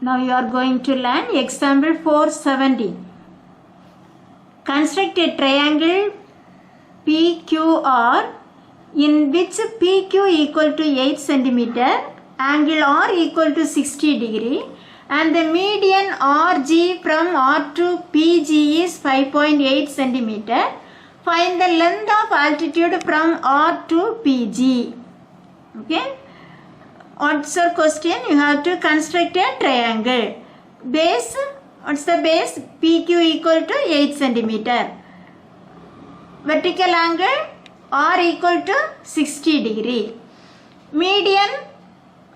Now you are going to learn example 417. Construct a triangle PQR in which PQ equal to 8 cm, angle R equal to 60 degree, and the median RG from R to PG is 5.8 cm. Find the length of altitude from R to PG. Okay. What's your question? You have to construct a triangle. Base, what's the base? PQ equal to 8 cm. Vertical angle R equal to 60 degree. Median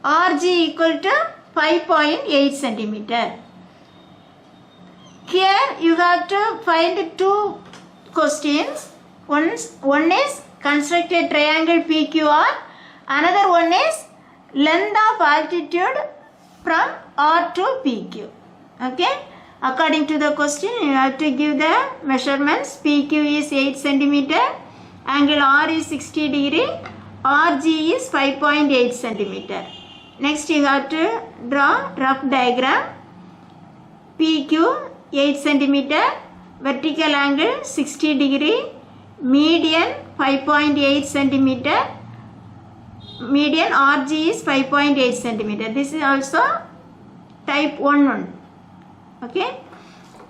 RG equal to 5.8 cm. Here you have to find two questions. One is construct a triangle PQR. Another one is length of altitude from R to PQ. Okay. According to the question, you have to give the measurements. PQ is 8 cm. Angle R is 60 degree. RG is 5.8 cm. Next you have to draw rough diagram. PQ 8 cm. Vertical angle 60 degree. Median 5.8 cm. Median RG is 5.8 cm. This is also type 1. Okay.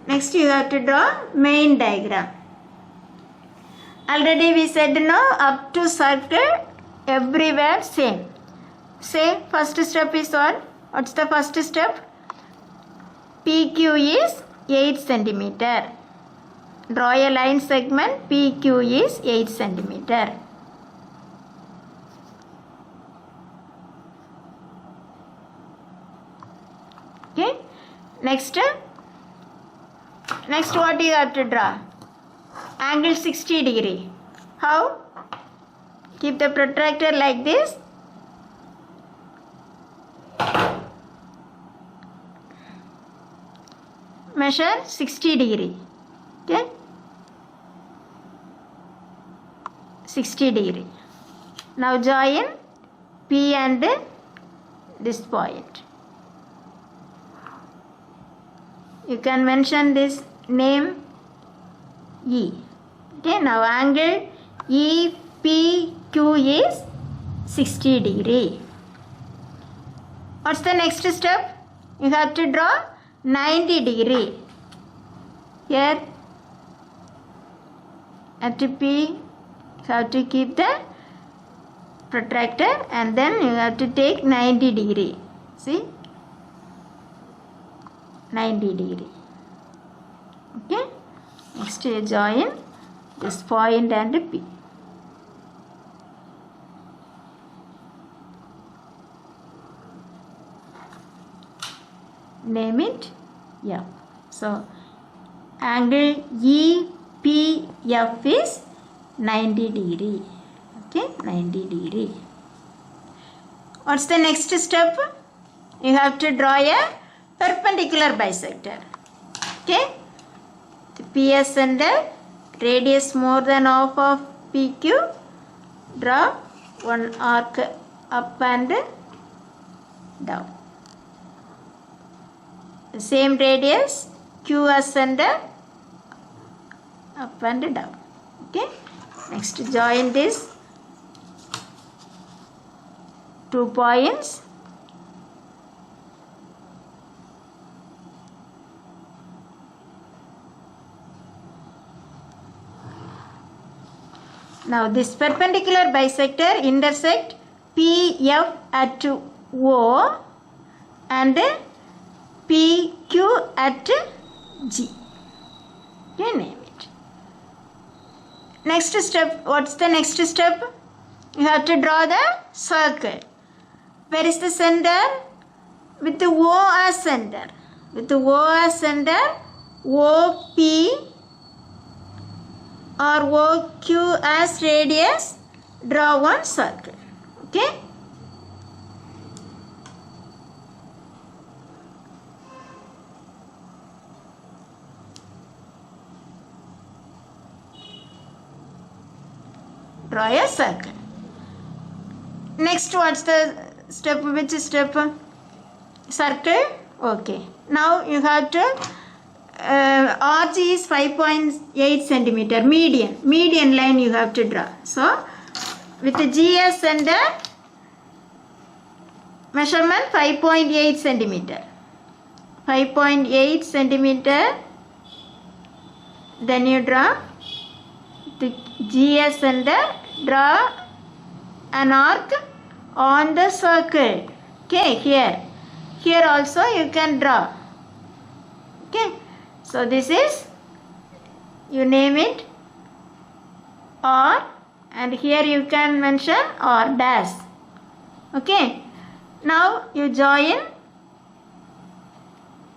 Next you have to draw main diagram. Already we said no, up to circle everywhere same. Say first step is what? What's the first step? PQ is 8 cm. Draw a line segment. PQ is 8 cm. Okay. Next what you have to draw? Angle 60 degree. How? Keep the protractor like this. Measure 60 degree. Okay. 60 degree. Now join P and this point. You can mention this name E. Okay, now angle EPQ is 60 degree. What's the next step? You have to draw 90 degree. Here at P, you have to keep the protractor and then you have to take 90 degree. See? 90 degree. Okay. Next you join this point and P. Name it F. So angle EPF is 90 degree. Okay, 90 degree. What's the next step? You have to draw a perpendicular bisector. Okay. The PS and the radius more than half of PQ. Draw one arc up and down. The same radius QS and up and down. Okay. Next join this 2 points. Now this perpendicular bisector intersect PF at O and PQ at G. Okay, name it. Next step. What's the next step? You have to draw the circle. Where is the center? With the O as center. With the O as center, OP or OQ as radius, draw one circle. Okay. Draw a circle. Next, what's the step? Which step? Circle. Okay. Now you have to RG is 5.8 centimeter. Median line you have to draw. So with the GS and the measurement 5.8 centimeter. 5.8 centimeter. Then you draw the GS and draw an arc on the circle. Okay, here also you can draw. Okay, so this is, you name it R, and here you can mention R dash. Okay, now you join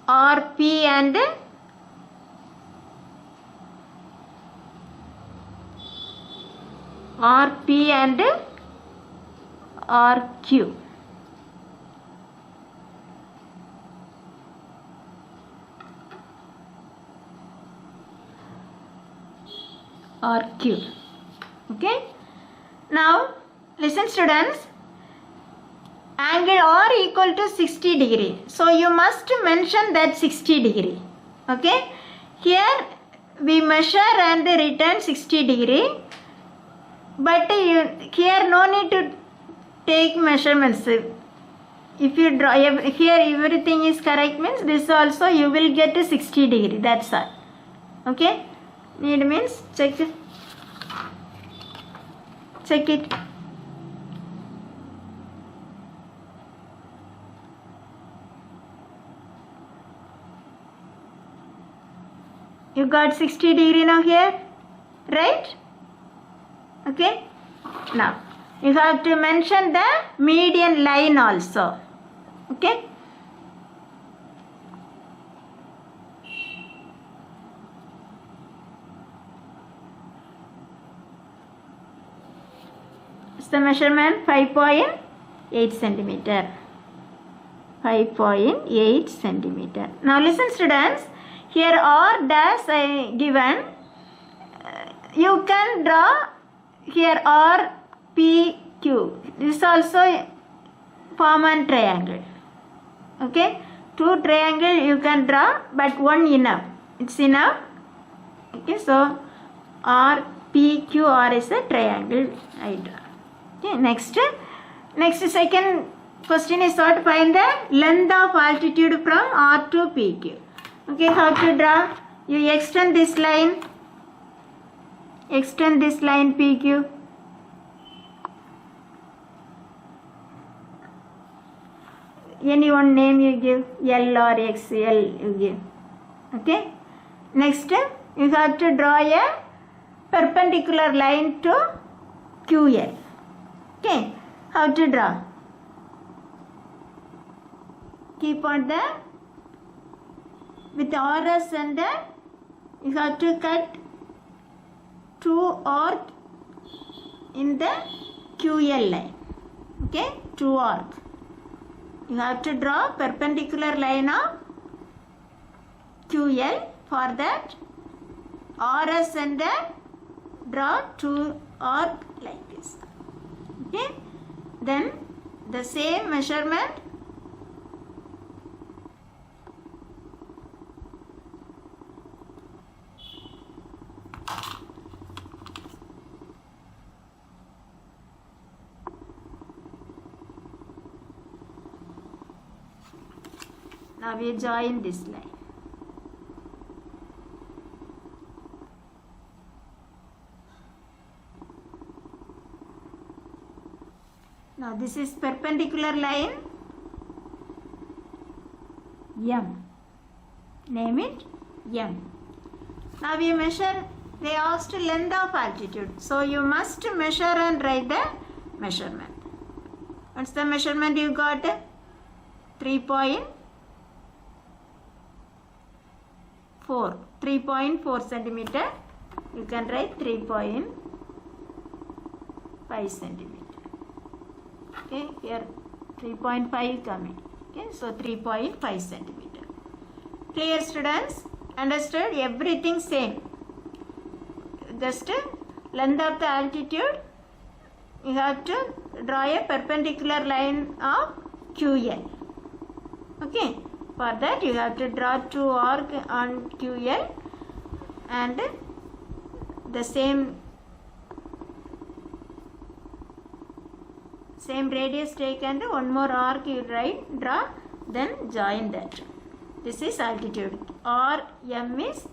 RP and RP and RQ. RQ. Okay. Now listen students. Angle R equal to 60 degree. So you must mention that 60 degree. Okay. Here we measure and return 60 degree. But here no need to take measurements. If you draw here everything is correct means this also you will get a 60 degree. That's all. Okay. Need means check it. You got 60 degree now here, right? Okay. Now you have to mention the median line also. Okay. It's the measurement 5.8 centimeter. 5.8 centimeter. Now listen students. Here R dash I given. You can draw here R, P, Q. This also form a triangle. Okay. Two triangle you can draw, but one enough. It's enough. Okay. So R, P, Q, R is a triangle I draw. Okay. Next second question is what? Find the length of altitude from R to PQ. Okay, how to draw? You extend this line PQ. Any one name you give, L or XL you give. Okay. Next, you have to draw a perpendicular line to QL. Okay. How to draw? Keep on the with RS and you have to cut two arc in the QL line. Okay, two arc. You have to draw perpendicular line of QL. For that, RS and draw two arc like this. Okay, then the same measurement. Now we join this line. Now this is perpendicular line M. Name it M. Now we measure, they asked length of altitude. So you must measure and write the measurement. What's the measurement you got? 3.4 centimeter. You can write 3.5 centimeter. Okay, here 3.5 coming. Okay, so 3.5 centimeter. Clear students? Understood? Everything same. Just length of the altitude. You have to draw a perpendicular line of QL. Okay. For that you have to draw two arc on QL and the same radius take and one more arc you draw, then join that. This is altitude, or M is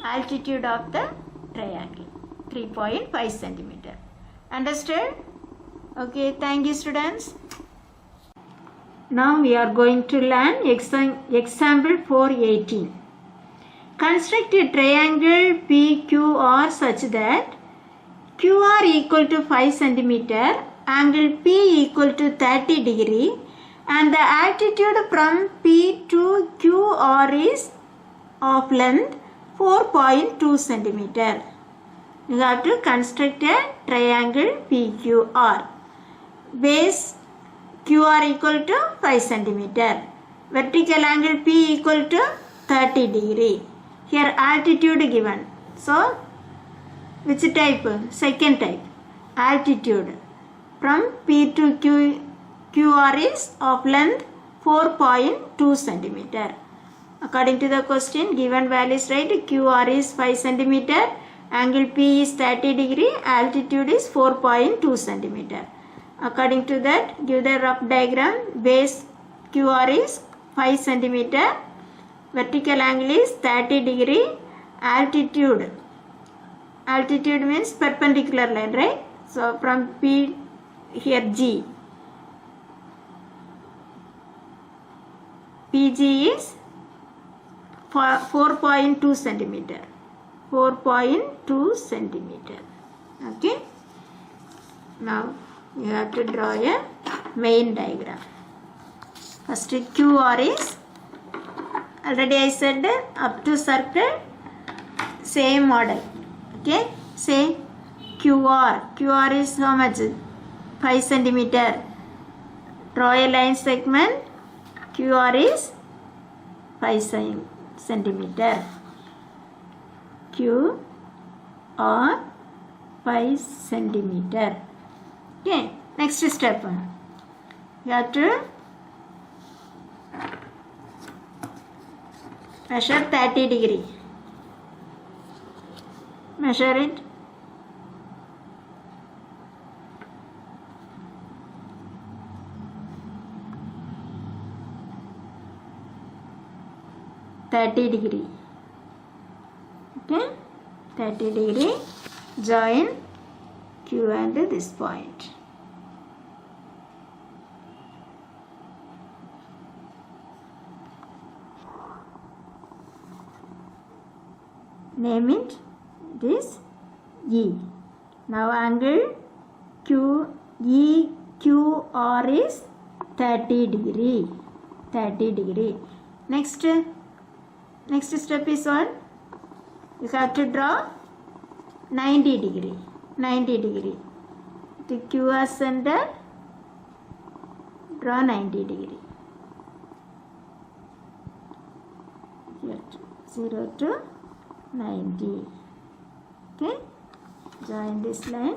altitude of the triangle, 3.5 centimeter. Understood? Okay, thank you students. Now we are going to learn example 418. Construct a triangle PQR such that QR equal to 5 centimeter, angle P equal to 30 degree, and the altitude from P to QR is of length 4.2 centimeter. You have to construct a triangle PQR. Base QR equal to 5 centimeter. Vertical angle P equal to 30 degree. Here altitude given. So, which type? Second type. Altitude from P to QR is of length 4.2 centimeter. According to the question, given values right, QR is 5 centimeter, angle P is 30 degree, altitude is 4.2 centimeter. According to that, give the rough diagram. Base QR is 5 centimeter, vertical angle is 30 degree, altitude means perpendicular line, right? So from P, here G, PG is 4.2 centimeter. 4.2 centimeter. Okay. Now you have to draw a main diagram. First QR is, already I said up to circle, same model. Okay. Say QR is how much? 5 centimeter. Draw a line segment. QR is 5 centimeter. QR 5 centimeter. Okay, next step. You have to measure 30 degree. Measure it. degree. Okay, 30 degree. Join Q and this point. Name it this E. Now angle EQR is 30 degree. 30 degree. Next step is what? You have to draw 90 degree. 90 degree. The QR center, draw 90 degree. Here 0 to 90. Okay. Join this line.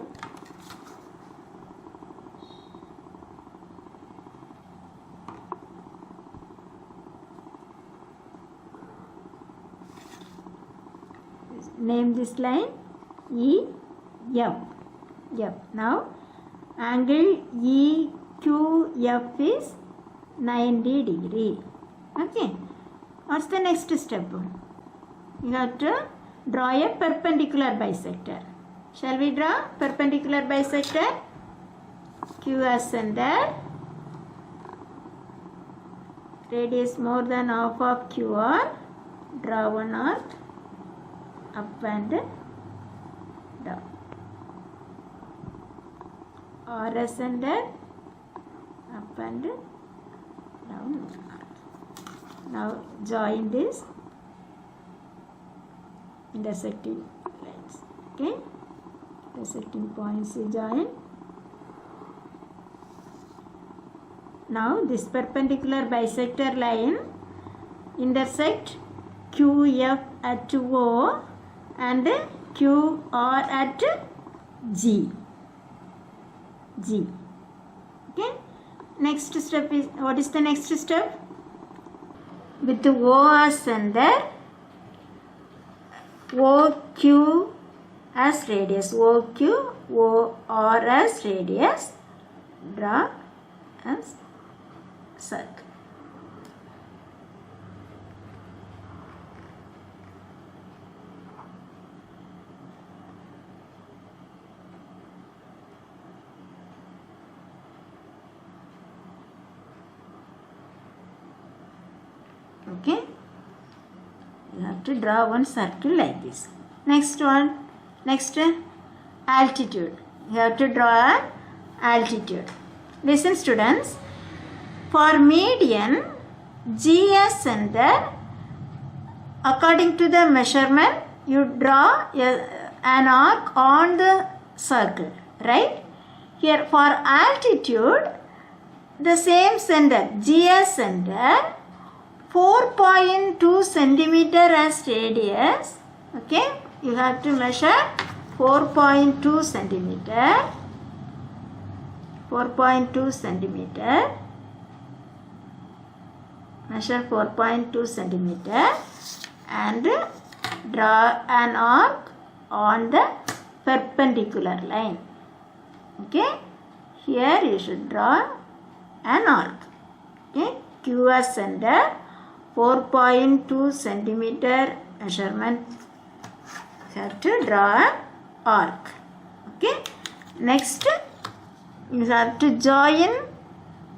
Name this line EF. Now angle EQF is 90 degree. Okay. What's the next step? You have to draw a perpendicular bisector. Shall we draw perpendicular bisector? QR center. Radius more than half of QR. Draw one arc. Up and down. RS center. Up and down. Now join this intersecting lines. Okay, intersecting points you join. Now this perpendicular bisector line intersect QF at O and QR at G. Okay. Next step is, what is the next step? with O as center, OQ as radius, OQ, OR as radius, draw as circle. Okay, you have to draw one circle like this. Next one, next altitude. You have to draw an altitude. Listen students, for median, G as center, according to the measurement, you draw an arc on the circle, right? Here for altitude, the same center, G as center, 4.2 centimeter as radius. Okay, you have to measure 4.2 centimeter. 4.2 centimeter. Measure 4.2 centimeter and draw an arc on the perpendicular line. Okay, here you should draw an arc. Okay, Q as center, 4.2 centimeter measurement. You have to draw an arc. Okay, next you have to join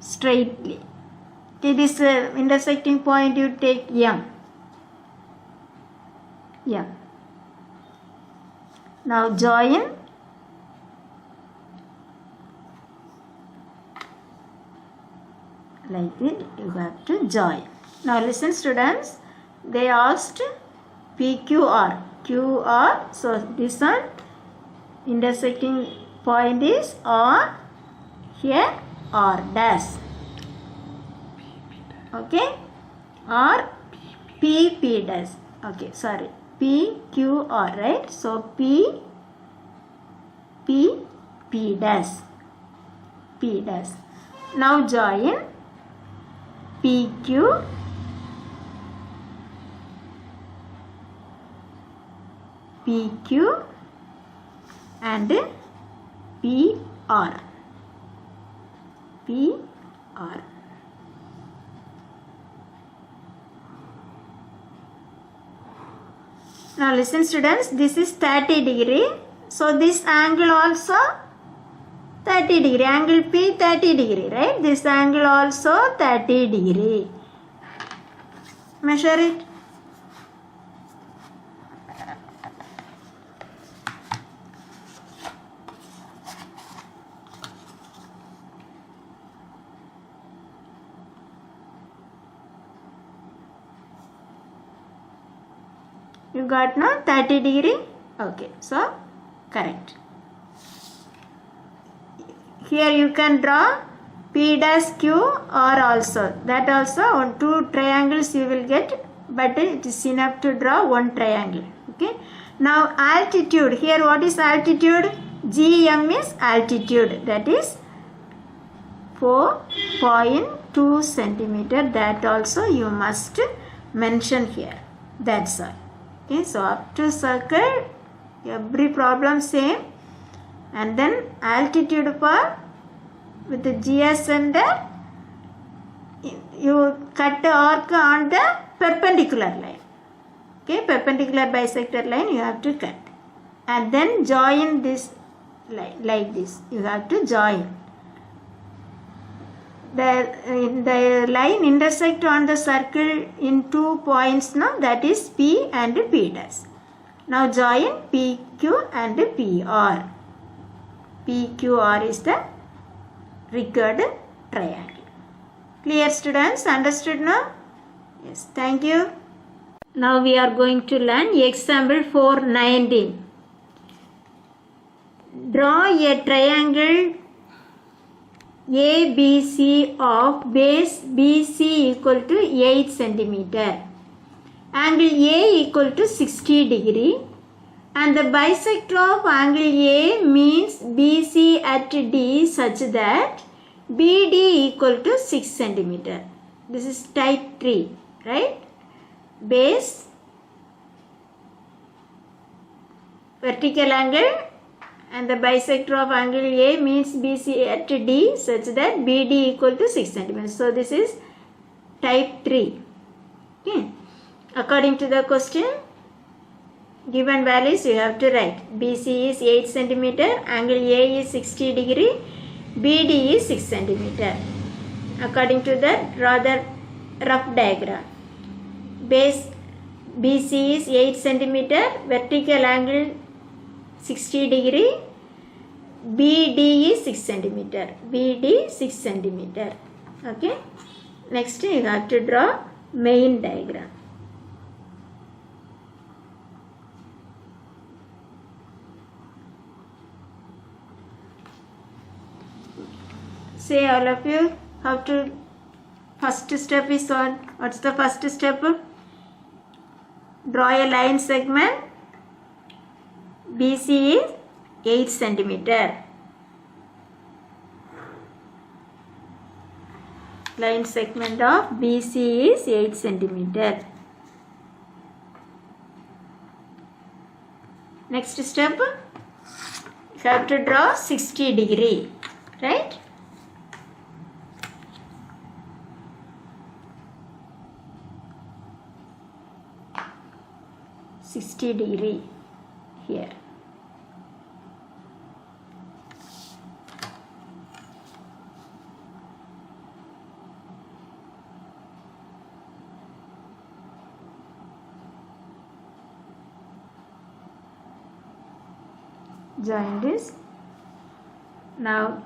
straightly. Okay, this intersecting point you take M. Now join like this. You have to join. Now listen students, they asked PQR, QR, so this one intersecting point is R, here R dash, okay, R PP dash, okay, sorry, PQR, right, so P dash, P dash. Now join PQ, PQ and PR, PR. Now listen students, this is 30 degree. So this angle also 30 degree, angle P 30 degree, right? This angle also 30 degree. Measure it. You got now 30 degree? Okay, so correct. Here you can draw P dash Q or also. That also on 2 triangles you will get, but it is enough to draw one triangle. Okay. Now altitude. Here what is altitude? GM is altitude. That is 4.2 centimeter. That also you must mention here. That's all. Okay. So up to circle, every problem same. And then altitude for with the GS center, you cut the arc on the perpendicular line. Okay, perpendicular bisector line you have to cut. And then join this line like this. You have to join. The line intersect on the circle in 2 points now, that is P and P dash. Now join PQ and PR. PQR is the required triangle. Clear students? Understood now? Yes, thank you. Now we are going to learn example 419. Draw a triangle ABC of base BC equal to 8 centimeter. Angle A equal to 60 degree. And the bisector of angle A means BC at D such that BD equal to 6 centimeter. This is type 3. right? Base, vertical angle, and the bisector of angle A meets BC at D such that BD equal to 6 centimeters. So this is type 3. Okay. According to the question, given values you have to write. BC is 8 centimeter, angle A is 60 degree, BD is 6 centimeter. According to that, draw the rough diagram. Base BC is 8 centimeter, vertical angle 60 degree, BD is 6 centimeter. BD 6 centimeter. Okay. Next you have to draw main diagram. Say all of you how to. First step is what? What's the first step? Draw a line segment. BC is 8 centimeter. Line segment of BC is 8 centimeter. Next step, you have to draw 60 degree, right? $60 here. Join this. Now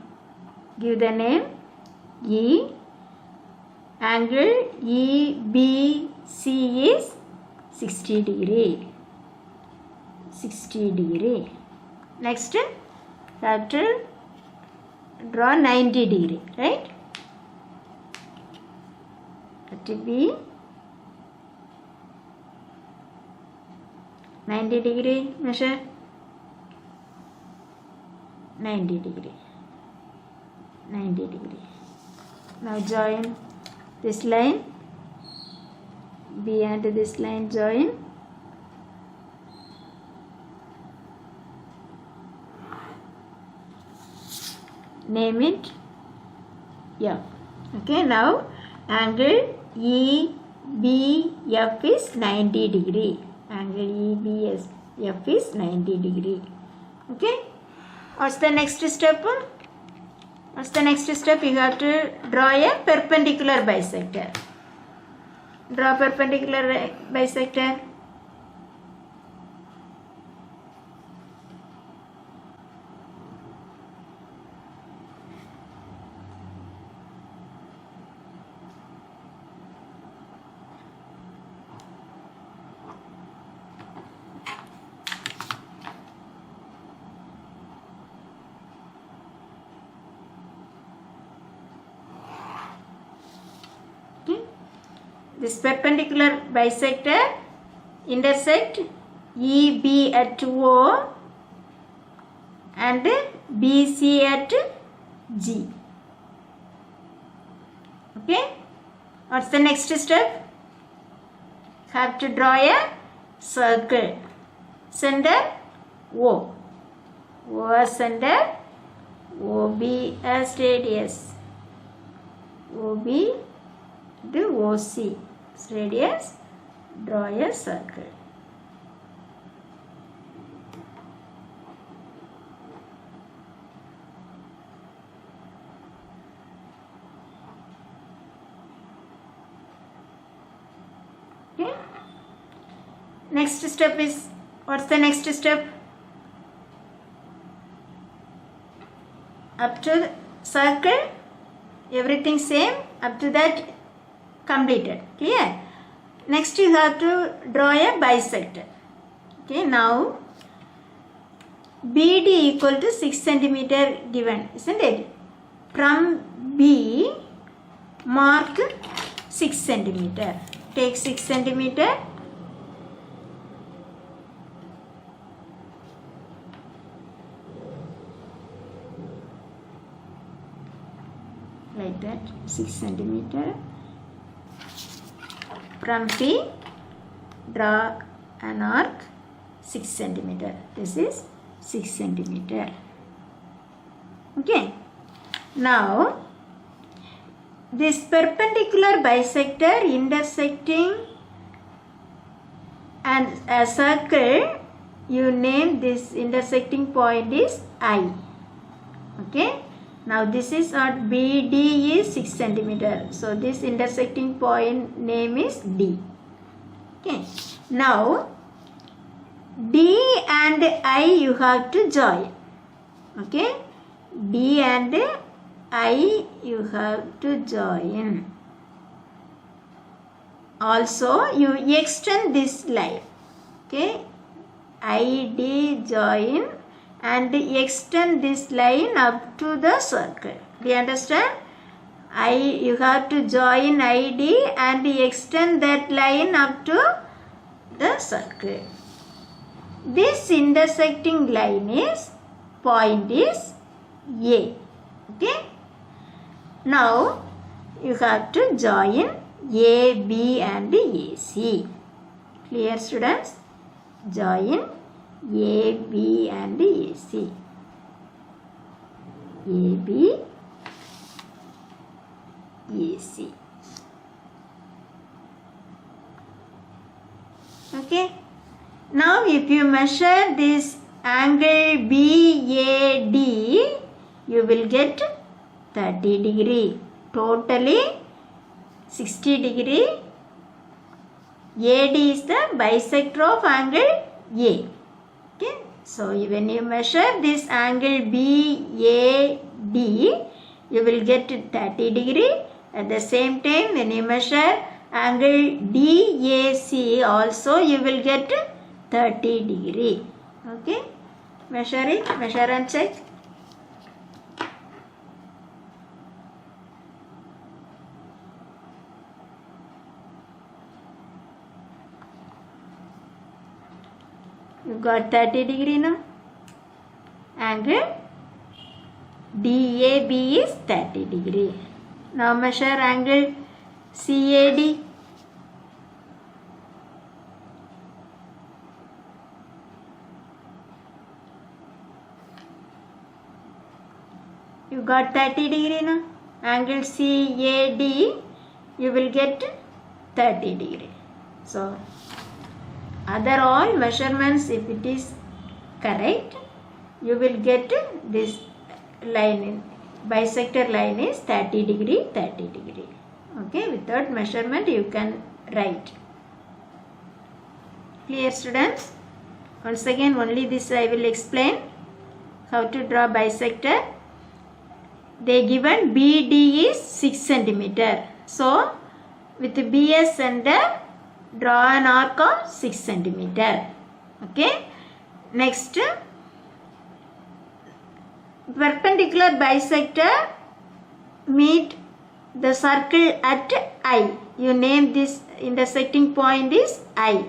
give the name E. Angle EBC is 60 degree. 60 degree. Next, have to draw 90 degree, right? That will be 90 degree measure. 90 degree. 90 degree. Now join this line. B and this line join. Name it F. Okay, now angle EBF is 90 degree. Angle EBF is 90 degree. Okay. What's the next step? What's the next step? You have to draw a perpendicular bisector. Draw perpendicular bisector. This perpendicular bisector intersect EB at O and BC at G. Okay. What's the next step? Have to draw a circle. Center O. O as center. OB as radius. OB the OC radius. Draw a circle. Okay. Next step is, what's the next step? Up to circle, everything same, up to that completed. Clear? Next you have to draw a bisector. Okay, now BD equal to 6 centimeter given, isn't it? From B, mark 6 centimeter. Take 6 centimeter. Like that, 6 centimeter. From P, draw an arc 6 centimeter. This is 6 centimeter. Okay. Now, this perpendicular bisector intersecting and a circle, you name this intersecting point is I. Okay. Now this is our BD is 6 centimeter. So this intersecting point name is D. Okay. Now D and I you have to join. Okay. D and I you have to join. Also you extend this line. Okay. ID join and extend this line up to the circle. Do you understand? You have to join ID and extend that line up to the circle. This intersecting line is point is A. Okay. Now you have to join AB and AC. Clear, students? Join AB and AC. AB, AC. Okay. Now if you measure this angle BAD, you will get 30 degree. Totally 60 degree. AD is the bisector of angle A. Okay. So when you measure this angle BAD, you will get 30 degree. At the same time, when you measure angle DAC also, you will get 30 degree. Okay. Measure it. Measure and check. You got 30 degree now. Angle DAB is 30 degree. Now measure angle CAD. You got 30 degree now. Angle CAD, you will get 30 degree. So other all measurements, if it is correct, you will get this line, bisector line is 30 degree, 30 degree. Okay, without measurement you can write. Clear, students? Once again, only this I will explain how to draw bisector. They given BD is 6 centimeter. So with BS center, draw an arc of 6 centimeter. Okay. Next, perpendicular bisector meet the circle at I. You name this intersecting point is I.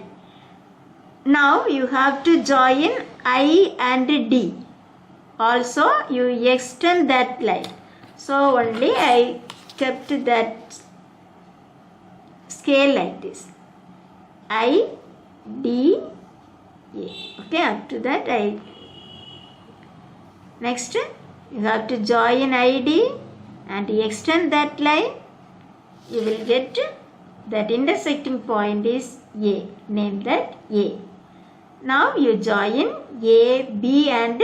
Now you have to join I and D. Also you extend that line. So only I kept that scale like this. I, D, A. Okay, up to that I. Next, you have to join ID and extend that line. You will get that intersecting point is A. Name that A. Now you join A, B and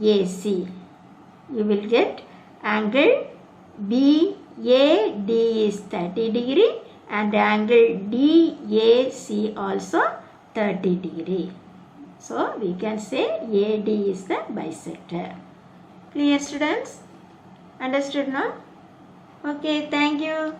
AC. You will get angle BAD is 30 degree and angle DAC also 30 degree. So we can say AD is the bisector. Clear, students? Understood now? Okay, thank you.